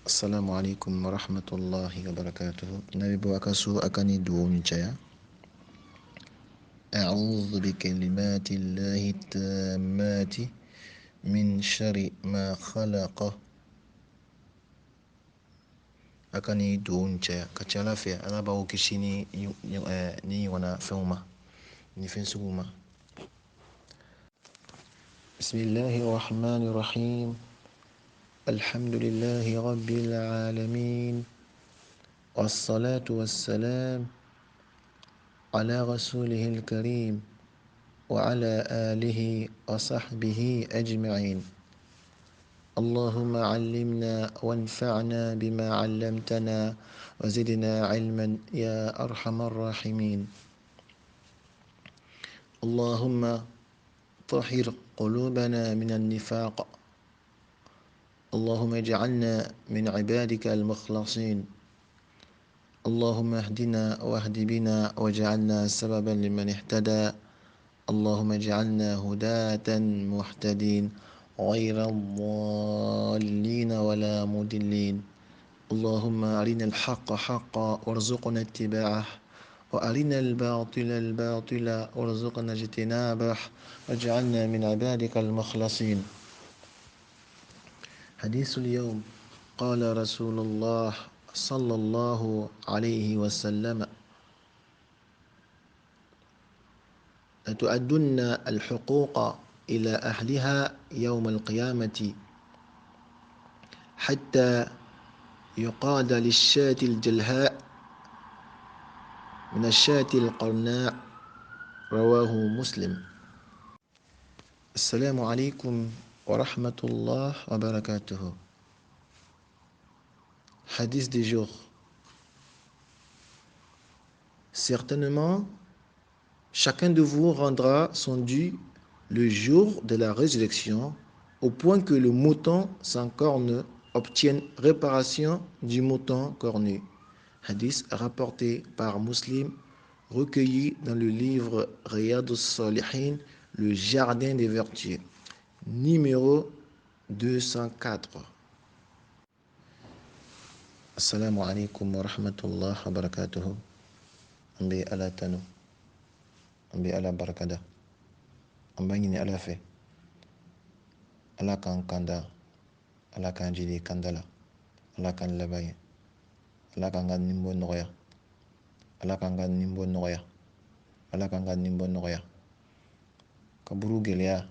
Assalamu alaikum wa rahmatullahi wa barakatuhu. Nabi Bwakasu akani duwoni chaya. أعوذ بكلمات الله التامات من شر ما خلق. Akani duwoni chaya. Kachala fe alaba ukishini ni wana fema. Ni fensuguma. بسم الله الرحمن الرحيم. الحمد لله رب العالمين. والصلاة والسلام على رسوله الكريم وعلى آله وصحبه أجمعين. اللهم علمنا وانفعنا بما علمتنا وزدنا علما يا أرحم الراحمين. اللهم طهر قلوبنا من النفاق. اللهم اجعلنا من عبادك المخلصين. اللهم اهدنا واهد بنا واجعلنا سببا لمن اهتدى. اللهم اجعلنا هداة مهتدين غير الضالين ولا مضلين. اللهم أرنا الحق حقا وارزقنا اتباعه وأرنا الباطل باطلا وارزقنا اجتنابه واجعلنا من عبادك المخلصين. حديث اليوم قال رسول الله صلى الله عليه وسلم: لتؤدن الحقوق إلى أهلها يوم القيامة حتى يقاد للشاة الجلهاء من الشاة القرناء. رواه مسلم. السلام عليكم ورحمة الله وبركاته. Hadith du jour. Certainement, chacun de vous rendra son dû le jour de la résurrection, au point que le mouton sans corne obtienne réparation du mouton cornu. Hadith rapporté par Muslim, recueilli dans le livre Riyad al-Salihin, le jardin des vertus, numéro 204. Assalamu alaikum wa rahmatullahi wa barakatuhu. Ambe ala tanu, ambe ala barakada, ambe nyini ala fe, ala kan kanda, ala kan jiri kandala, ala kan labaye, ala kan gan nimbo noya, ala kan gan nimbo noya, ala kan gan nimbo noya. Kaburu geleya,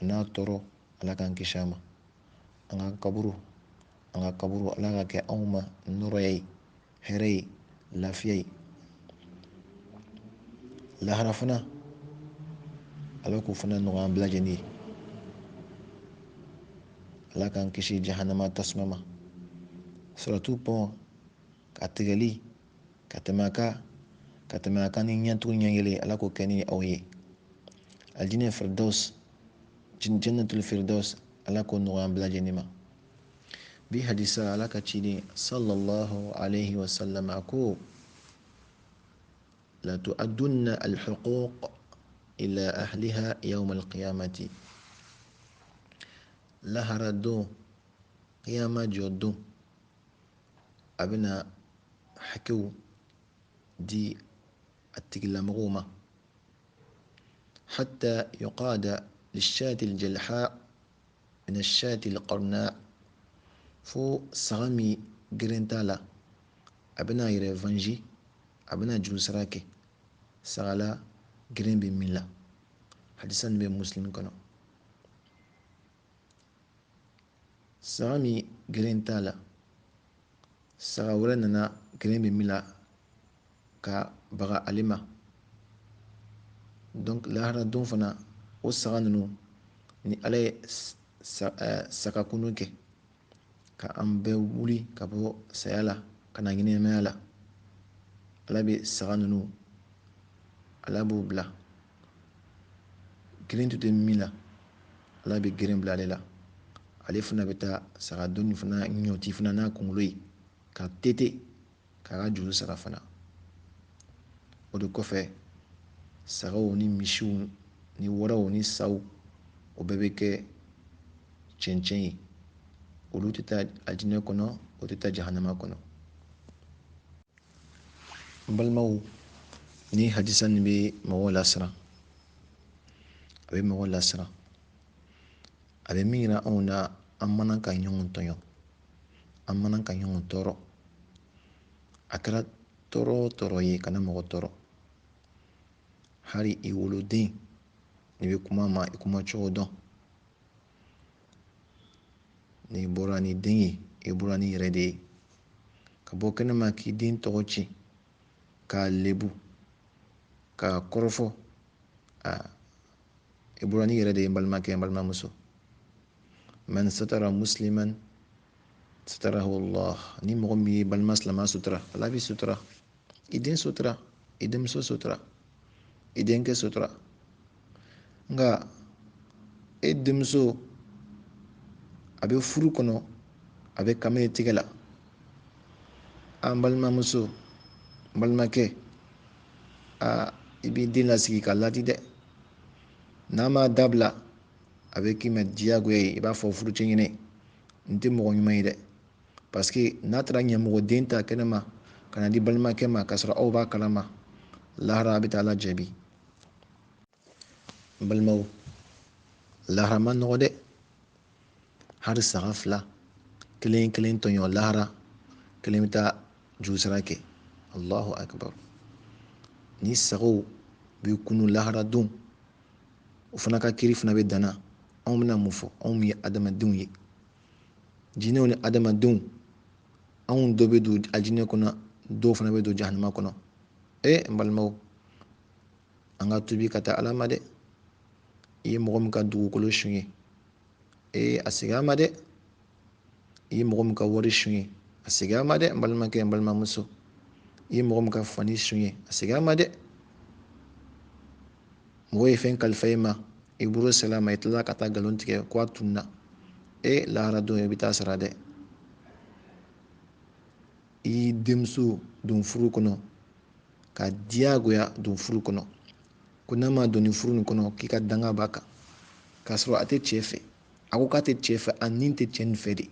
ana toro, ala kan kishama, anga kaburu ala ka kɛ anw ma nɔrɔya ye, hɛrɛ ye, lafiya ye. Lahara fana ala k'o fana nɔgɔya an bɛɛ lajɛlen ye. Ala k'an kisi jahanama tasuma ma. Suratu pɔn ka tigɛli ka tɛmɛ a kan ni ɲɛtugu ɲɛyɛlɛ, ala k'o kɛ ni aw ye. Aljinɛ firdaus, jannatul firdaus, ala k'o nɔgɔya an bɛɛ lajɛlen ma. Bi hadisa ala ka ciden sallallahu alayhi wa sallam a ko: la tu'addunna al-huquq ila ahliha yawm al-qiyamati. Lahara don, qiyama jɔ don, a bɛna hakɛw di a tigilamɔgɔw ma. hatta yuqada lishati al-jalha min ash-shati al-qarna. Fo saga min geren t'a la, a bɛna a yɛrɛ vangi, a bɛna jurusara kɛ saga la geren bɛ min la. Hadisa nin bɛ Muslim kɔnɔ. Saga min geren t'a la, saga wɛrɛ nana geren bɛ min la ka baga ale ma. Donc lahara don fana, o saga ninnu ni ala ye saga kunu kɛ ka an bɛɛ wuli ka bɔ saya la ka na ɲɛnɛmaya la, ala bɛ saga ninnu, ala b'o bila. Geren tun tɛ min la, ala bɛ geren bila ale la. Ale fana bɛ taa saga donni fana ɲɔti fana n'a kunkolo ye ka tete k'a ka juru sara fana. O de kɔfɛ, sagaw ni misiw ni waraw ni saw, o bɛɛ bɛ kɛ cɛncɛn ye. olu tɛ taa aljinɛ kɔnɔ, o tɛ taa jahanama kɔnɔ. N balimaw, ni hadisa nin bɛ mɔgɔw lasiran, a bɛ mɔgɔw lasiran, a bɛ min yira anw na an mana ka ɲɔgɔn tɔɲɔ, an mana ka ɲɔgɔn tɔɔrɔ, a kɛra tɔɔrɔ o tɔɔrɔ ye kana mɔgɔ tɔɔrɔ. Hali i woloden n'i bɛ kuma ma i kuma cogo dɔn, n'i bɔra ni den ye i bɔra ni yɛrɛ de ye, ka bɔ kɛnɛma k'i den tɔgɔ ci, k'a lebu, k'a kɔrɔfɔ, i bɔra ni yɛrɛ de ye n balimakɛ n balimamuso. Man satara musliman satarahu Allah. Ni mɔgɔ min ye balima silamɛ sutura, Ala b'i sutura. I den sutura, i denmuso sutura, i denkɛ sutura. Nka e denmuso a bɛ furu kɔnɔ, a bɛ kame tigɛ la, n balimamuso n balimakɛ, i b'i den lasigi ka ladi dɛ. N'a m'a dabila a bɛ k'i ma diyagoya ye, i b'a fɔ furucɛ ɲinɛ n tɛ mɔgɔ ɲuman ye dɛ. Parce que n'a taara ɲɛmɔgɔden ta kɛnɛma ka na di balimakɛ ma k'a sɔrɔ aw b'a kalama, lahara a bɛ taa Ala jaabi. N balimaw, lahara ma nɔgɔ dɛ. Hali saga fila, kelen kelen tɔɲɔ lahara, kelen bɛ taa jurusara kɛ. Allahu akbar. Ni sagaw bɛ kunu lahara don, o fana ka kiri fana bɛ danna. Anw bɛna mun fɔ? Anw min ye adamadenw ye, jinɛw ni adamadenw, anw dɔ bɛ don aljinɛ kɔnɔ, dɔw fana bɛ don jahanama kɔnɔ. N balimaw, an ka tubi ka taa Ala ma dɛ. I ye mɔgɔ min ka dugukolo sun ye, a segin a ma dɛ. I ye mɔgɔ min ka wari sun ye, a segin a ma dɛ. N balimakɛ n balimamuso, i ye mɔgɔ min ka fani sun ye, a segin a ma dɛ. Mɔgɔ ye fɛn kalifa i ma, i bolo sela a ma, i tilala ka taa nkalon tigɛ k'a tununa, lahara don i bɛ taa sara dɛ. I y'i denmuso don furu kɔnɔ, ka diyagoya don furu kɔnɔ, ko n'a ma don nin furu nin kɔnɔ k'i ka danga b'a kan, k'a sɔrɔ a tɛ cɛ fɛ. A ko k'a tɛ cɛ fɛ, a nin tɛ cɛ nin fɛ de,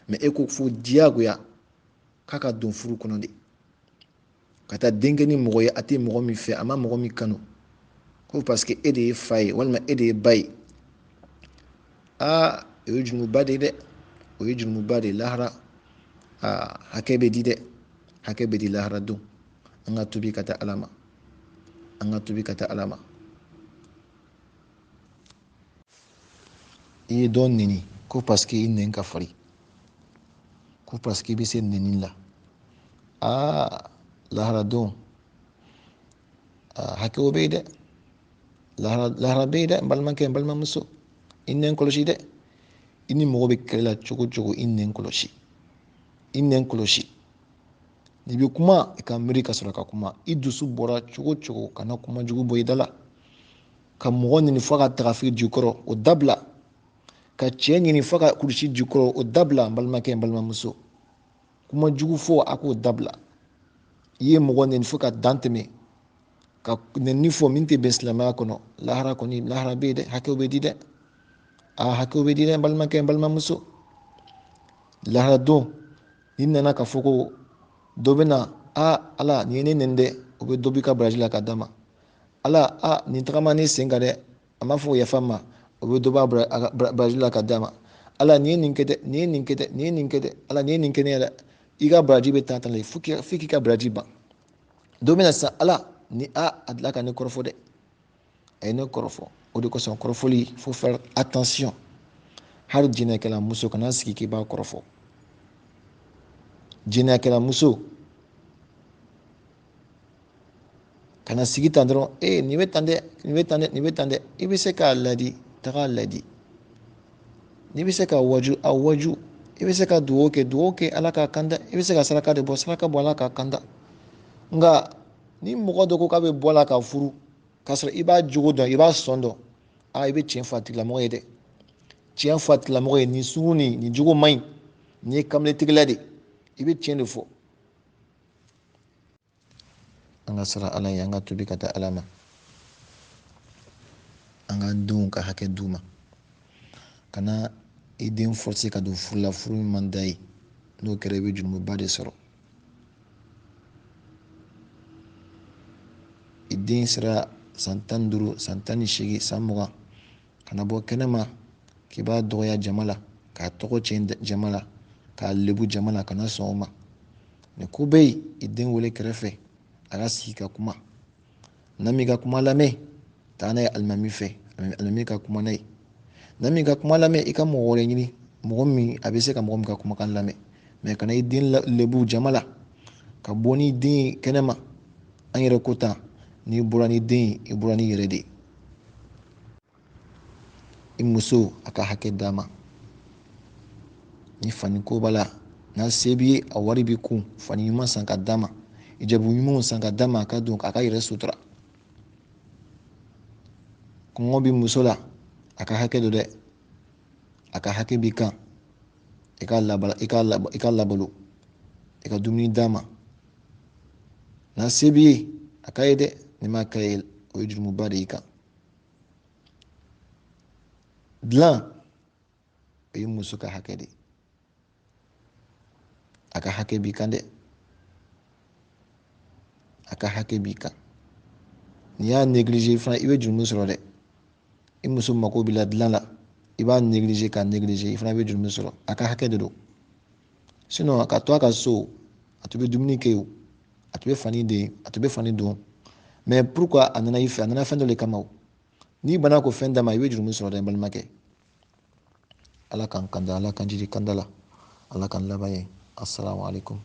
mɛ e ko fo diyagoya k'a ka don furu kɔnɔ de, ka taa den kɛ ni mɔgɔ ye a tɛ mɔgɔ min fɛ, a ma mɔgɔ min kanu, ko parce que e de ye fa ye walima e de ye ba ye. O ye jurumuba de ye dɛ, o ye jurumuba de ye. Lahara hakɛ bɛ di dɛ, hakɛ bɛ di lahara don. An ka tubi ka taa Ala ma, an ka tubi ka taa Ala ma. I ye dɔ nɛni ko parce que i nɛn ka farin, ko parce que i bɛ se nɛni la. Lahara don hakɛw bɛ yen dɛ, lahara bɛ yen dɛ. N balimakɛ n balimamuso, i nɛn kɔlɔsi dɛ. I ni mɔgɔ bɛ kɛlɛ la cogo o cogo, i nɛn kɔlɔsi, i nɛn kɔlɔsi. N'i bɛ kuma i ka miiri ka sɔrɔ ka kuma, i dusu bɔra cogo o cogo kana kuma jugu bɔ i da la. Ka mɔgɔ ɲini fo ka tagafiri jukɔrɔ, o dabila. Ka cɛ ɲini fo ka kulusi jukɔrɔ, o dabila. N balimakɛ n balimamuso, kuma jugu fɔ a k'o dabila. I ye mɔgɔ nɛni fo ka dan tɛmɛ, ka nɛni fɔ min tɛ bɛn silamɛya kɔnɔ, lahara kɔni lahara bɛ yen dɛ, hakɛw bɛ di dɛ. Hakɛw bɛ di dɛ n balimakɛ n balimamuso. Lahara don n'i nana ka fɔ ko dɔ bɛ na, Ala nin ye ne nɛni dɛ, o bɛ dɔ b'i ka baraji la ka d'a ma. Ala nin tagama ne sen kan dɛ, a m'a fɔ o yafa n ma, o bɛ dɔ b'a baraji la ka d'a ma. Ala nin ye nin kɛ dɛ, nin ye nin kɛ dɛ, nin ye nin kɛ dɛ, Ala nin ye nin kɛ ne ye dɛ, i ka baraji bɛ tan le, f'i k'i ka baraji ban. Dɔ bɛ na sisan, Ala ni a dilan ka ne kɔrɔfɔ dɛ, a ye ne kɔrɔfɔ. O de kosɔn kɔrɔfɔli faut faire attention. Hali jinɛkɛla muso kana sigi k'i b'a kɔrɔfɔ. Jinɛkɛla muso kana sigi tan dɔrɔn, nin bɛ tan dɛ, nin bɛ tan dɛ, nin bɛ tan dɛ. I bɛ se k'a ladi, taga ladi. N'i bɛ se ka waju a waju, i bɛ se ka dugawu kɛ Ala k'a kan dɛ. I bɛ se ka saraka de bɔ, saraka bɔ Ala k'a kan dɛ. Nka ni mɔgɔ dɔ ko k'a bɛ bɔ a la ka furu, k'a sɔrɔ i b'a jogo dɔn, i b'a sɔn dɔn, i bɛ tiɲɛ fɔ a tigilamɔgɔ ye dɛ. Tiɲɛ fɔ a tigilamɔgɔ ye, nin sugu nin jogo man ɲi, nin ye kamaletigɛla de, i bɛ tiɲɛ de fɔ. An ka sara Ala ye, an ka tubi ka taa Ala ma, an ka denw ka hakɛ d'u ma, kana i den forcé ka don furu la furu min man d'a ye n'o kɛra i bɛ jurumuba de sɔrɔ. I den sera san 15 san 18 san 20 kana bɔ kɛnɛma k'i b'a dɔgɔya jama la k'a tɔgɔ tiɲɛ jama la k'a lebu jama la kana sɔn o ma. ni ko bɛ yen i den wele kɛrɛfɛ a ka sigi ka kuma n'a m'i ka kuma lamɛn taa n'a ye alimami fɛ alimami ka kuma n'a ye n'a m'i ka kuma lamɛn i ka mɔgɔ wɛrɛ ɲini mɔgɔ min a bɛ se ka mɔgɔ min ka kumakan lamɛn mais kana i den lebu jama la ka bɔ n'i den ye kɛnɛma an yɛrɛ ko tan n'i bɔra ni den ye i bɔra n'i yɛrɛ de ye. i muso a ka hakɛ d'a ma ni fani ko b'a la n'a se b'i ye a wari b'i kun fani ɲuman san ka d'a ma hijabu ɲumanw san ka d'a ma a ka don a ka yɛrɛ sutura. kɔngɔ bɛ muso la a ka hakɛ don dɛ a ka hakɛ b'i kan i ka labalo i ka dumuni d'a ma n'a se b'i ye a ka ye dɛ ni m'a k'a ye o ye jurumuba de y'i kan. dilan o ye muso ka hakɛ de ye a ka hakɛ b'i kan dɛ a ka hakɛ b'i kan n'i y'a négligé fana i bɛ jurumu sɔrɔ dɛ i muso mako b'i la dilan la i b'a négligé k'a négligé i fana bɛ jurumu sɔrɔ a ka hakɛ de don sinon ka to a ka so a tun bɛ dumuni kɛ o a tun bɛ fani de a tun bɛ fani don mais pourquoi a nana i fɛ a nana fɛn dɔ de kama o n'i banna ko fɛn d'a ma i bɛ jurumu sɔrɔ dɛ n balimakɛ. ala k'an kanda ala k'an jidi kanda la ala k'an laban ye assalamu alaikum.